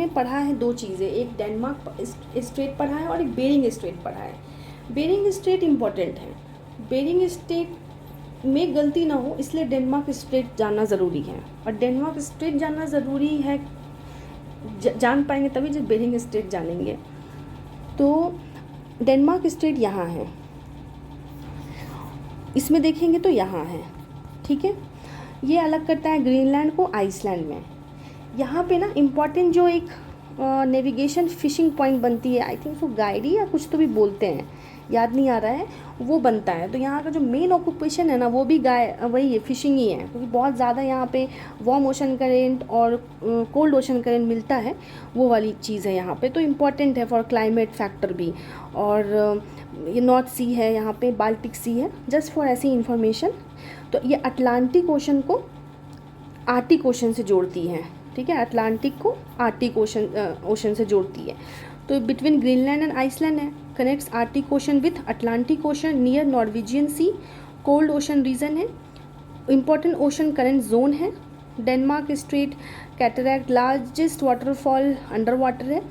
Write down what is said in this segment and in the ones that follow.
पढ़ा है दो चीज़ें, एक डेनमार्क स्ट्रेट पढ़ा है और एक बेरिंग स्ट्रेट पढ़ा है। बेरिंग स्ट्रेट इम्पॉर्टेंट है, बेरिंग स्ट्रेट में गलती ना हो इसलिए डेनमार्क स्ट्रेट जानना ज़रूरी है। और डेनमार्क स्ट्रेट जानना ज़रूरी है, जान पाएंगे तभी जब बेरिंग स्ट्रेट जानेंगे। तो डेनमार्क स्ट्रेट यहाँ है, इसमें देखेंगे तो यहाँ है, ठीक है। ये अलग करता है ग्रीनलैंड को आइसलैंड में। यहाँ पे ना इम्पॉर्टेंट जो एक नेविगेशन फिशिंग पॉइंट बनती है, आई थिंक वो गाइडी या कुछ तो भी बोलते हैं, याद नहीं आ रहा है, वो बनता है। तो यहाँ का जो मेन ऑक्यूपेशन है ना वो भी वही है, फिशिंग ही है, क्योंकि बहुत ज़्यादा यहाँ पे वार्म ओशन करेंट और कोल्ड ओशन करेंट मिलता है, वो वाली चीज़ है यहाँ पे। तो इम्पॉर्टेंट है फॉर क्लाइमेट फैक्टर भी। और ये नॉर्थ सी है, यहाँ पे बाल्टिक सी है, जस्ट फॉर ऐसी इन्फॉर्मेशन। तो ये अटलांटिक ओशन को आर्टिक ओशन से जोड़ती है, ठीक है, अटलांटिक को आर्टिक ओशन से जोड़ती है। तो बिटवीन ग्रीनलैंड एंड आइसलैंड है, connects Arctic Ocean with Atlantic Ocean near Norwegian Sea, cold ocean region है, इम्पॉर्टेंट ओशन करंट जोन है। Denmark Strait cataract largest waterfall under water है।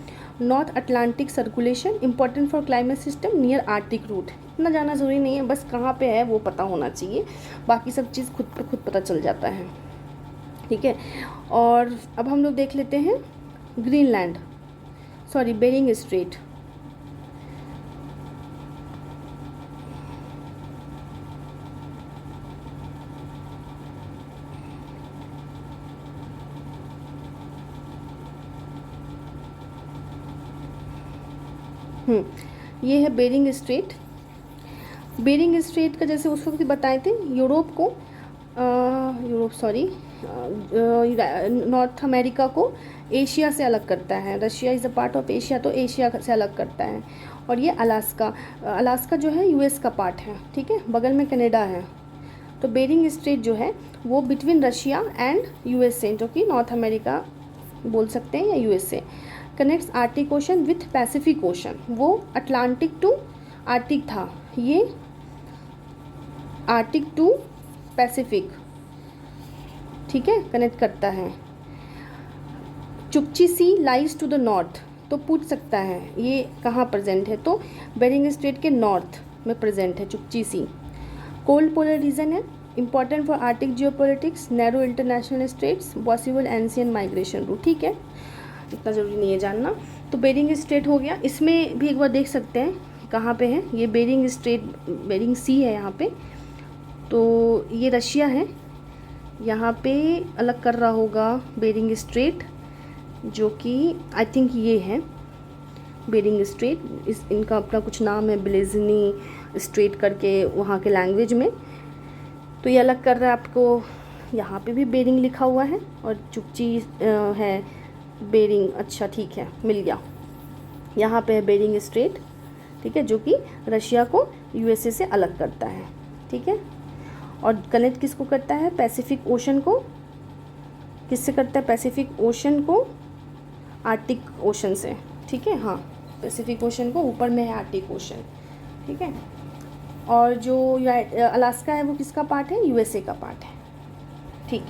North Atlantic circulation important for climate system near Arctic route. इतना जाना ज़रूरी नहीं है, बस कहाँ पे है वो पता होना चाहिए, बाकी सब चीज़ खुद पता चल जाता है, ठीक है। और अब हम लोग देख लेते हैं ग्रीनलैंड, सॉरी बेरिंग स्ट्रेट। ये है बेरिंग स्ट्रेट। बेरिंग स्ट्रेट का जैसे उस वक्त बताए थे, नॉर्थ अमेरिका को एशिया से अलग करता है। Russia is a part of Asia, तो एशिया से अलग करता है। और ये अलास्का जो है यूएस का पार्ट है, ठीक है, बगल में कनाडा है। तो बेरिंग स्ट्रेट जो है वो बिटवीन रशिया एंड यूएसए, जो कि नॉर्थ अमेरिका बोल सकते हैं या USA, connects Arctic Ocean with Pacific ocean. वो अटलांटिक टू आर्टिक था, ये आर्टिक टू पैसिफिक, ठीक है, कनेक्ट करता है। Chukchi Sea lies to the north, तो पूछ सकता है ये कहाँ प्रेजेंट है, तो बेरिंग स्ट्रेट के नॉर्थ में प्रेजेंट है Chukchi Sea. Cold polar region है, important for Arctic geopolitics, narrow international straits, possible ancient migration route, ठीक है, इतना ज़रूरी नहीं है जानना। तो बेरिंग स्ट्रेट हो गया। इसमें भी एक बार देख सकते हैं कहाँ पे है ये बेरिंग स्ट्रेट, बेरिंग सी है यहाँ पे। तो ये रशिया है, यहाँ पे अलग कर रहा होगा बेरिंग स्ट्रेट, जो कि आई थिंक ये है बेरिंग स्ट्रेट। इनका अपना कुछ नाम है, ब्लेजनी स्ट्रेट करके वहाँ के लैंग्वेज में। तो ये अलग कर रहा है आपको, यहाँ पे भी बेरिंग लिखा हुआ है और चुकची है बेरिंग, अच्छा ठीक है, मिल गया। यहाँ पे है बेरिंग स्ट्रेट, ठीक है, जो कि रशिया को यूएसए से अलग करता है, ठीक है। और कनेक्ट किसको करता है, पैसिफिक ओशन को, किससे करता है, पैसिफिक ओशन को आर्टिक ओशन से, ठीक है, हाँ, पैसिफिक ओशन को ऊपर में है आर्टिक ओशन, ठीक है। और जो अलास्का है वो किसका पार्ट है, यूएसए का पार्ट है, ठीक।